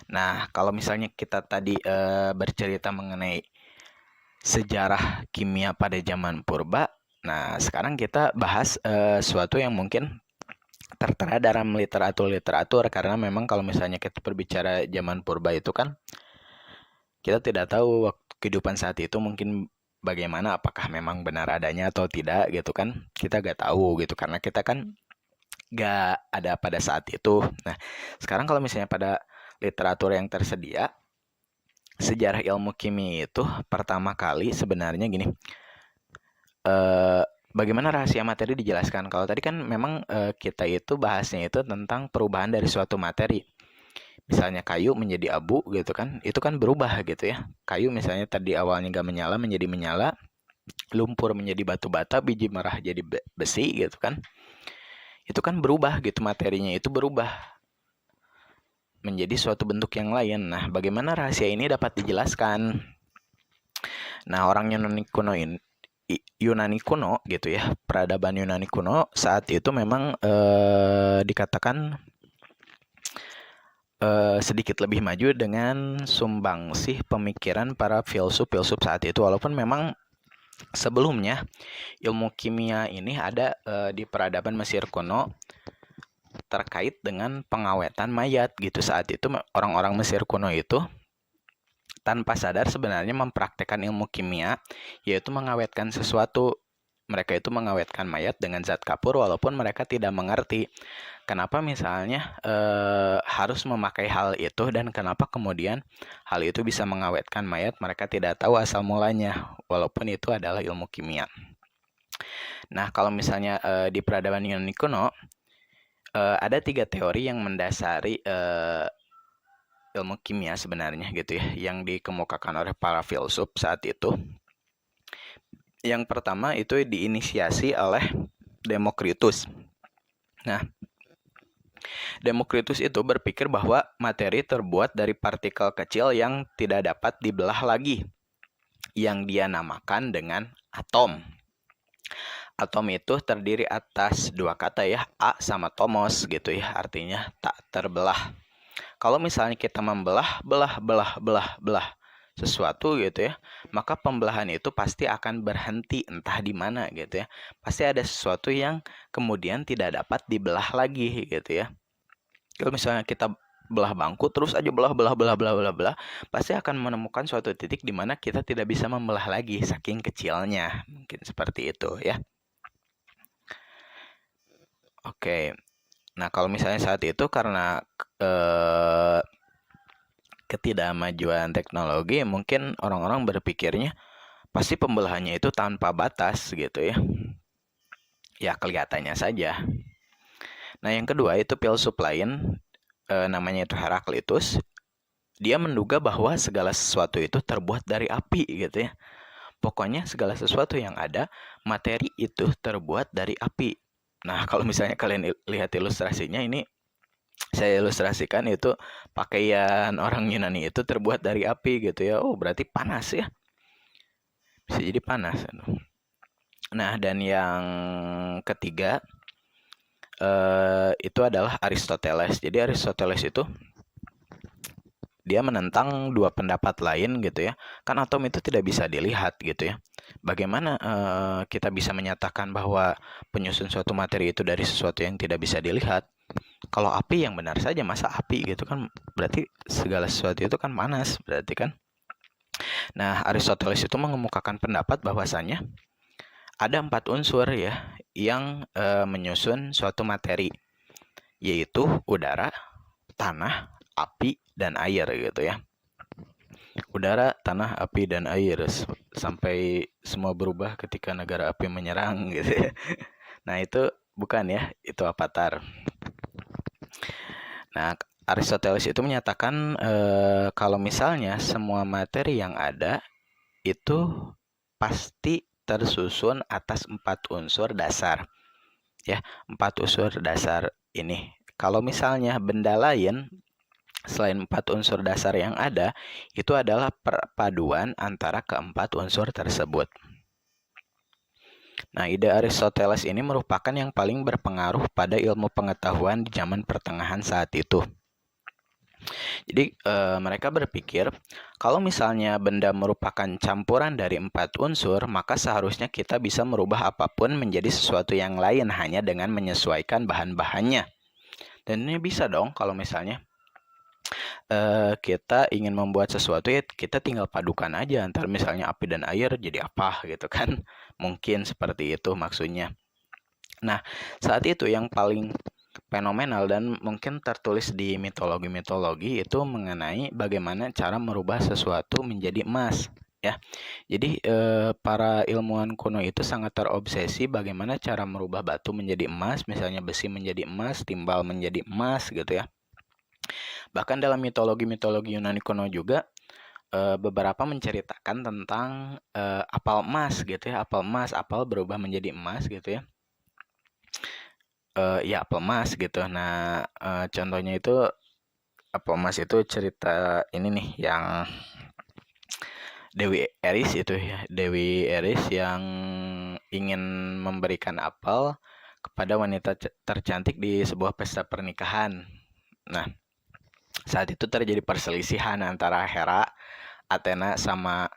Nah, kalau misalnya kita tadi bercerita mengenai sejarah kimia pada zaman purba, nah sekarang kita bahas sesuatu yang mungkin tertera dalam literatur-literatur karena memang kalau misalnya kita berbicara zaman purba itu kan kita tidak tahu waktu kehidupan saat itu mungkin bagaimana, apakah memang benar adanya atau tidak gitu kan, kita gak tahu gitu karena kita kan gak ada pada saat itu. Nah, sekarang kalau misalnya pada literatur yang tersedia, sejarah ilmu kimia itu pertama kali sebenarnya gini, eh, bagaimana rahasia materi dijelaskan. Kalau tadi kan memang kita itu bahasnya itu tentang perubahan dari suatu materi. Misalnya kayu menjadi abu gitu kan, itu kan berubah gitu ya. Kayu misalnya tadi awalnya gak menyala menjadi menyala, lumpur menjadi batu bata, biji merah jadi besi gitu kan. Itu kan berubah gitu, materinya itu berubah menjadi suatu bentuk yang lain. Nah, bagaimana rahasia ini dapat dijelaskan? Nah, orang Yunani kuno gitu ya, peradaban Yunani kuno saat itu memang dikatakan sedikit lebih maju dengan sumbangsih pemikiran para filsuf-filsuf saat itu. Walaupun memang sebelumnya ilmu kimia ini ada di peradaban Mesir kuno terkait dengan pengawetan mayat gitu. Saat itu orang-orang Mesir kuno itu tanpa sadar sebenarnya mempraktekkan ilmu kimia, yaitu mengawetkan sesuatu. Mereka itu mengawetkan mayat dengan zat kapur walaupun mereka tidak mengerti kenapa misalnya harus memakai hal itu dan kenapa kemudian hal itu bisa mengawetkan mayat. Mereka tidak tahu asal mulanya walaupun itu adalah ilmu kimia. Nah, kalau misalnya di peradaban Yunani kuno ada 3 teori yang mendasari ilmu kimia sebenarnya gitu ya, yang dikemukakan oleh para filsuf saat itu. Yang pertama itu diinisiasi oleh Demokritus. Nah, Demokritus itu berpikir bahwa materi terbuat dari partikel kecil yang tidak dapat dibelah lagi, yang dia namakan dengan atom. Atom itu terdiri atas 2 kata ya, a sama tomos gitu ya, artinya tak terbelah. Kalau misalnya kita belah sesuatu gitu ya, maka pembelahan itu pasti akan berhenti entah di mana gitu ya. Pasti ada sesuatu yang kemudian tidak dapat dibelah lagi gitu ya. Kalau misalnya kita belah bangku terus aja belah, pasti akan menemukan suatu titik di mana kita tidak bisa membelah lagi saking kecilnya. Mungkin seperti itu ya. Oke. Nah, kalau misalnya saat itu karena ketidakmajuan teknologi, mungkin orang-orang berpikirnya pasti pembelahannya itu tanpa batas gitu ya. Ya kelihatannya saja. Nah, yang kedua itu filsuf lain, namanya itu Heraklitus. Dia menduga bahwa segala sesuatu itu terbuat dari api gitu ya. Pokoknya segala sesuatu yang ada, materi itu terbuat dari api. Nah, kalau misalnya kalian lihat ilustrasinya ini, saya ilustrasikan itu pakaian orang Yunani itu terbuat dari api gitu ya. Oh, berarti panas ya. Bisa jadi panas. Nah, dan yang ketiga itu adalah Aristoteles. Jadi Aristoteles itu dia menentang 2 pendapat lain gitu ya. Kan atom itu tidak bisa dilihat gitu ya. Bagaimana kita bisa menyatakan bahwa penyusun suatu materi itu dari sesuatu yang tidak bisa dilihat? Kalau api yang benar saja, masa api gitu kan, berarti segala sesuatu itu kan panas berarti kan. Nah, Aristoteles itu mengemukakan pendapat bahwasannya ada 4 unsur ya yang menyusun suatu materi, yaitu udara, tanah, api, dan air gitu ya. Udara, tanah, api, dan air sampai semua berubah ketika negara api menyerang gitu ya. Nah, itu bukan ya, itu Avatar. Nah, Aristoteles itu menyatakan kalau misalnya semua materi yang ada itu pasti tersusun atas 4 unsur dasar. Ya, 4 unsur dasar ini. Kalau misalnya benda lain selain 4 unsur dasar yang ada, itu adalah perpaduan antara keempat unsur tersebut. Nah, ide Aristoteles ini merupakan yang paling berpengaruh pada ilmu pengetahuan di zaman pertengahan saat itu. Jadi mereka berpikir kalau misalnya benda merupakan campuran dari 4 unsur, maka seharusnya kita bisa merubah apapun menjadi sesuatu yang lain hanya dengan menyesuaikan bahan-bahannya. Dan ini bisa dong kalau misalnya kita ingin membuat sesuatu, ya kita tinggal padukan aja antara misalnya api dan air jadi apa gitu kan. Mungkin seperti itu maksudnya. Nah, saat itu yang paling fenomenal dan mungkin tertulis di mitologi-mitologi itu mengenai bagaimana cara merubah sesuatu menjadi emas, ya. Jadi para ilmuwan kuno itu sangat terobsesi bagaimana cara merubah batu menjadi emas, misalnya besi menjadi emas, timbal menjadi emas gitu ya. Bahkan dalam mitologi-mitologi Yunani kuno juga beberapa menceritakan tentang apel emas gitu ya, apel emas, apel berubah menjadi emas gitu ya. Ya apel emas gitu. Nah, contohnya itu apel emas itu cerita ini nih yang Dewi Eris itu ya, Dewi Eris yang ingin memberikan apel kepada wanita tercantik di sebuah pesta pernikahan. Nah, saat itu terjadi perselisihan antara Hera, Athena sama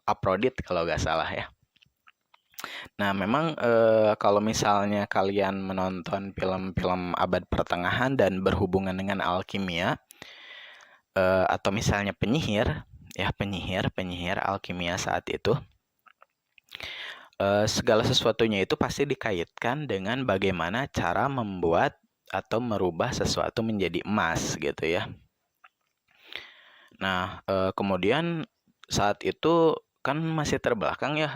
Aphrodite kalau nggak salah ya. Nah, memang kalau misalnya kalian menonton film-film abad pertengahan dan berhubungan dengan alkimia, atau misalnya penyihir, ya penyihir alkimia saat itu, segala sesuatunya itu pasti dikaitkan dengan bagaimana cara membuat atau merubah sesuatu menjadi emas gitu ya. Nah, kemudian saat itu kan masih terbelakang ya,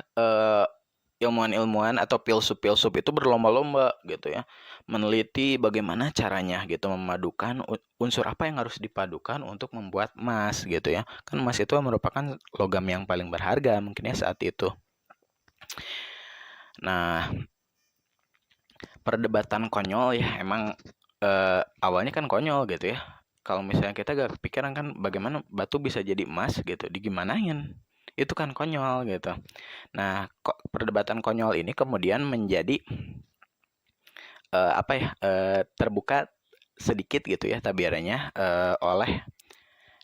ilmuwan-ilmuwan atau filsuf-filsuf itu berlomba-lomba gitu ya, meneliti bagaimana caranya gitu memadukan unsur apa yang harus dipadukan untuk membuat emas gitu ya. Kan emas itu merupakan logam yang paling berharga mungkin ya saat itu. Nah, perdebatan konyol ya emang awalnya kan konyol gitu ya. Kalau misalnya kita gak kepikiran kan bagaimana batu bisa jadi emas gitu, digimanain? Itu kan konyol gitu. Nah, perdebatan konyol ini kemudian menjadi terbuka sedikit gitu ya tabiarnya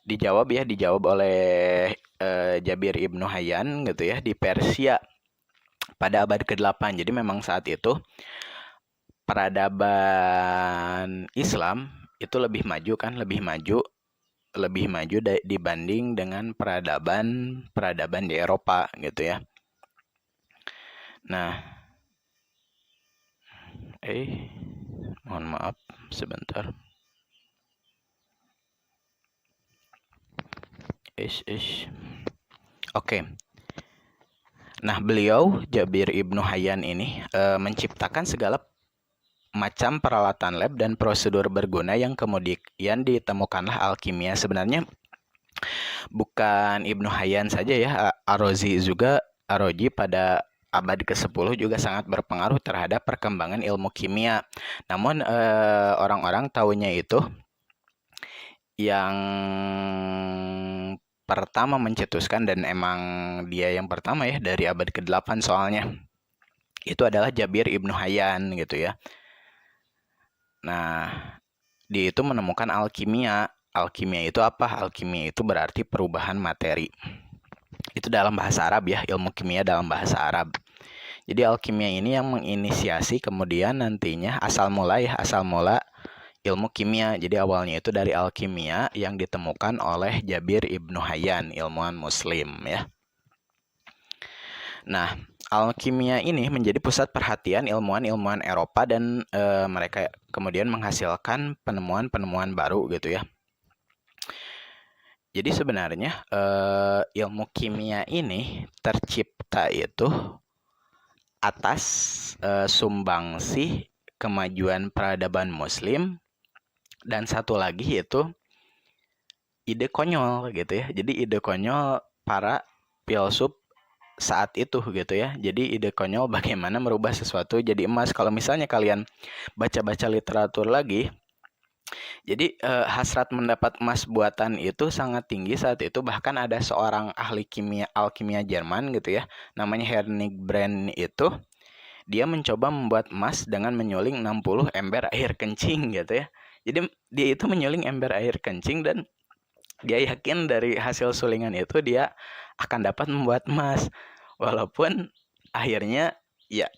dijawab oleh Jabir Ibnu Hayyan gitu ya di Persia pada abad ke-8. Jadi memang saat itu peradaban Islam itu lebih maju kan, lebih maju dibanding dengan peradaban di Eropa gitu ya. Nah, mohon maaf sebentar. Oke. Nah, beliau Jabir Ibnu Hayyan ini menciptakan segala macam peralatan lab dan prosedur berguna yang kemudian ditemukanlah alkimia. Sebenarnya bukan Ibnu Hayyan saja ya, Arozi pada abad ke-10 juga sangat berpengaruh terhadap perkembangan ilmu kimia. Namun orang-orang tahunya itu yang pertama mencetuskan, dan emang dia yang pertama ya dari abad ke-8 soalnya, itu adalah Jabir Ibnu Hayyan gitu ya. Nah, dia itu menemukan alkimia. Alkimia itu apa? Alkimia itu berarti perubahan materi. Itu dalam bahasa Arab ya, ilmu kimia dalam bahasa Arab. Jadi alkimia ini yang menginisiasi kemudian nantinya asal mula ilmu kimia. Jadi awalnya itu dari alkimia yang ditemukan oleh Jabir Ibnu Hayyan, ilmuwan muslim ya. Nah, alkimia ini menjadi pusat perhatian ilmuwan-ilmuwan Eropa dan mereka kemudian menghasilkan penemuan-penemuan baru gitu ya. Jadi sebenarnya ilmu kimia ini tercipta itu atas sumbangsih kemajuan peradaban muslim, dan satu lagi yaitu ide konyol gitu ya. Jadi ide konyol para filsuf saat itu gitu ya. Jadi ide konyol bagaimana merubah sesuatu jadi emas. Kalau misalnya kalian baca-baca literatur lagi, jadi hasrat mendapat emas buatan itu sangat tinggi saat itu. Bahkan ada seorang ahli alkimia Jerman gitu ya, namanya Hernig Brand itu. Dia mencoba membuat emas dengan menyuling 60 ember air kencing gitu ya. Jadi dia itu menyuling ember air kencing dan dia yakin dari hasil sulingan itu dia akan dapat membuat emas. Walaupun akhirnya ya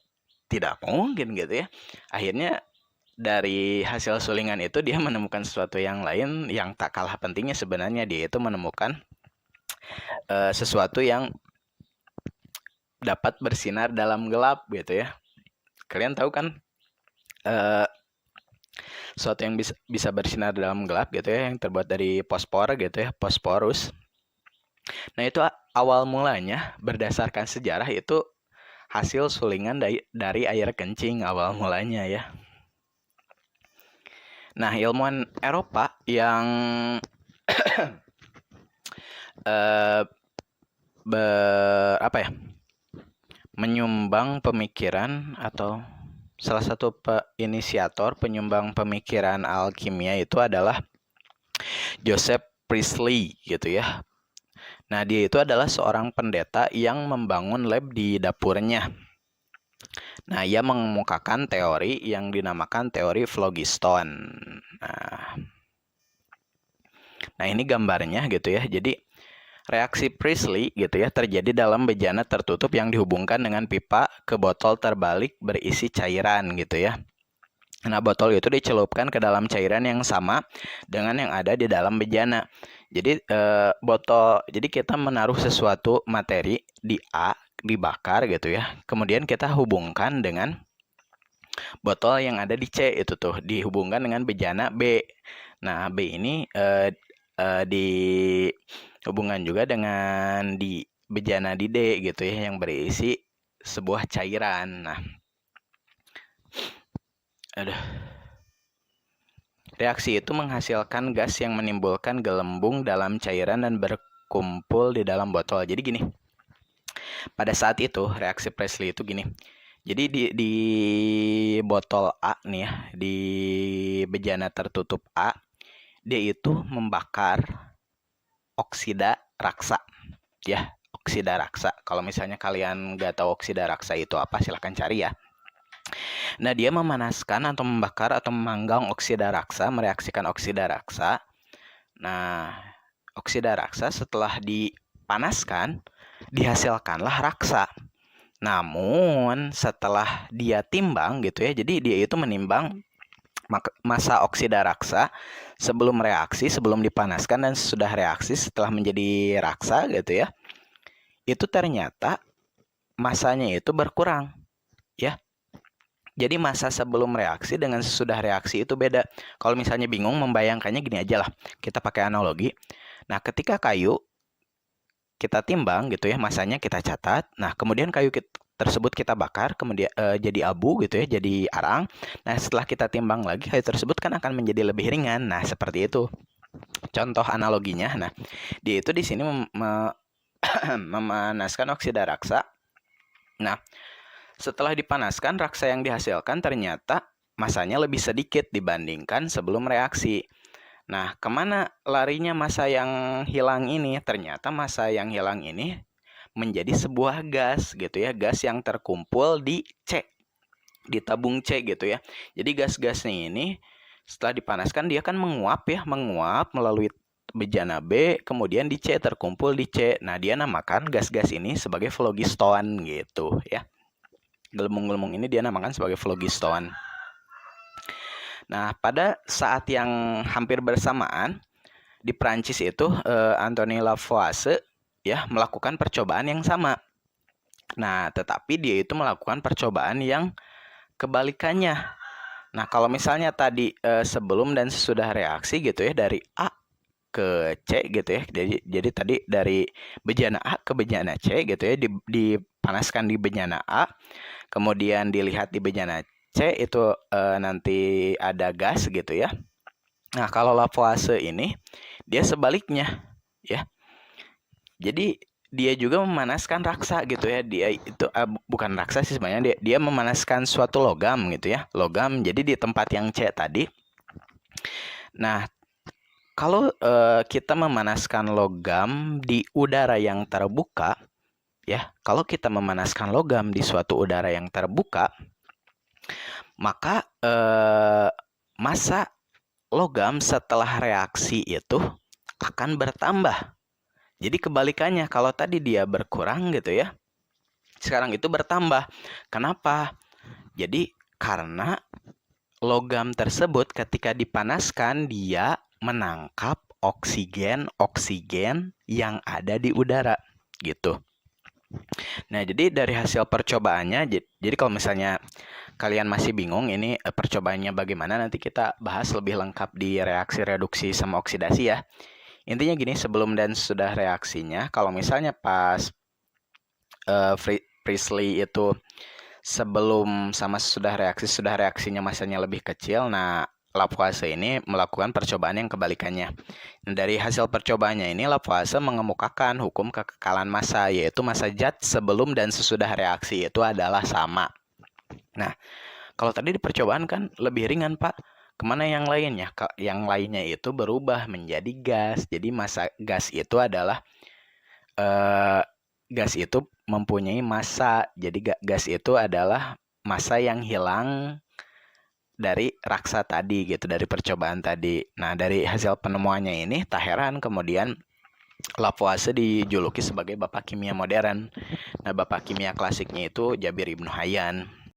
tidak mungkin gitu ya. Akhirnya dari hasil sulingan itu dia menemukan sesuatu yang lain yang tak kalah pentingnya. Sebenarnya dia itu menemukan sesuatu yang dapat bersinar dalam gelap gitu ya. Kalian tahu kan sesuatu yang bisa bersinar dalam gelap gitu ya, yang terbuat dari fosfor gitu ya, fosforus. Nah, itu awal mulanya berdasarkan sejarah itu hasil sulingan dari air kencing awal mulanya ya. Nah, ilmuwan Eropa yang menyumbang pemikiran atau salah satu inisiator penyumbang pemikiran alkimia itu adalah Joseph Priestley gitu ya. Nah, dia itu adalah seorang pendeta yang membangun lab di dapurnya. Nah, ia mengemukakan teori yang dinamakan teori phlogiston. Nah, ini gambarnya gitu ya. Jadi reaksi Priestley gitu ya terjadi dalam bejana tertutup yang dihubungkan dengan pipa ke botol terbalik berisi cairan gitu ya. Nah, botol itu dicelupkan ke dalam cairan yang sama dengan yang ada di dalam bejana. Jadi jadi kita menaruh sesuatu materi di A, dibakar gitu ya. Kemudian kita hubungkan dengan botol yang ada di C itu tuh, dihubungkan dengan bejana B. Nah, B ini dihubungkan juga dengan di bejana di D gitu ya, yang berisi sebuah cairan. Nah, reaksi itu menghasilkan gas yang menimbulkan gelembung dalam cairan dan berkumpul di dalam botol. Jadi gini, pada saat itu reaksi Priestley itu gini. Jadi di botol A nih ya, di bejana tertutup A, dia itu membakar oksida raksa. Ya, oksida raksa. Kalau misalnya kalian nggak tahu oksida raksa itu apa, silahkan cari ya. Nah, dia memanaskan atau membakar atau memanggang oksida raksa, mereaksikan oksida raksa. Nah, oksida raksa setelah dipanaskan, dihasilkanlah raksa. Namun, setelah dia timbang gitu ya, jadi dia itu menimbang massa oksida raksa sebelum reaksi, sebelum dipanaskan dan sesudah reaksi setelah menjadi raksa gitu ya. Itu ternyata masanya itu berkurang ya. Jadi masa sebelum reaksi dengan sesudah reaksi itu beda. Kalau misalnya bingung membayangkannya gini aja lah. Kita pakai analogi. Nah, ketika kayu kita timbang gitu ya, masanya kita catat. Nah, kemudian kayu tersebut kita bakar, kemudian jadi abu gitu ya, jadi arang. Nah, setelah kita timbang lagi, kayu tersebut kan akan menjadi lebih ringan. Nah, seperti itu. Contoh analoginya. Nah, dia itu di sini memanaskan oksida raksa. Nah, setelah dipanaskan, raksa yang dihasilkan ternyata masanya lebih sedikit dibandingkan sebelum reaksi. Nah, kemana larinya massa yang hilang ini? Ternyata massa yang hilang ini menjadi sebuah gas gitu ya, gas yang terkumpul di C, di tabung C gitu ya. Jadi gas-gasnya ini setelah dipanaskan dia kan menguap ya, menguap melalui bejana B, kemudian di C terkumpul di C. Nah, dia namakan gas-gas ini sebagai phlogiston gitu ya. Gelembung-gelembung ini dia namakan sebagai phlogiston. Nah, pada saat yang hampir bersamaan di Prancis itu Anthony Lavoisier ya melakukan percobaan yang sama. Nah, tetapi dia itu melakukan percobaan yang kebalikannya. Nah, kalau misalnya tadi sebelum dan sesudah reaksi gitu ya, dari A ke C gitu ya. Jadi tadi dari bejana A ke bejana C gitu ya, dipanaskan di bejana A, kemudian dilihat di bejana C itu nanti ada gas gitu ya. Nah, kalau Lavoisier ini dia sebaliknya ya. Jadi dia juga memanaskan raksa gitu ya. Dia itu bukan raksa sih sebenarnya, dia memanaskan suatu logam gitu ya. Logam. Jadi di tempat yang C tadi. Nah, kalau kita memanaskan logam di udara yang terbuka, ya, kalau kita memanaskan logam di suatu udara yang terbuka, maka massa logam setelah reaksi itu akan bertambah. Jadi kebalikannya, kalau tadi dia berkurang gitu ya, sekarang itu bertambah. Kenapa? Jadi karena logam tersebut ketika dipanaskan dia menangkap oksigen yang ada di udara gitu. Nah, jadi dari hasil percobaannya, jadi kalau misalnya kalian masih bingung ini percobaannya bagaimana, nanti kita bahas lebih lengkap di reaksi reduksi sama oksidasi ya. Intinya gini, sebelum dan sesudah reaksinya, kalau misalnya pas Priestley itu sebelum sama sudah reaksinya masanya lebih kecil, nah Lavoisier ini melakukan percobaan yang kebalikannya. Nah, dari hasil percobaannya ini Lavoisier mengemukakan hukum kekekalan massa, yaitu massa zat sebelum dan sesudah reaksi itu adalah sama. Nah, kalau tadi di percobaan kan lebih ringan, Pak. Kemana yang lainnya? Yang lainnya itu berubah menjadi gas. Jadi massa gas itu adalah gas itu mempunyai massa. Jadi gas itu adalah massa yang hilang dari raksa tadi gitu, dari percobaan tadi. Nah, dari hasil penemuannya ini tak heran kemudian Lavoisier dijuluki sebagai bapak kimia modern. Nah, bapak kimia klasiknya itu Jabir Ibnu Hayyan.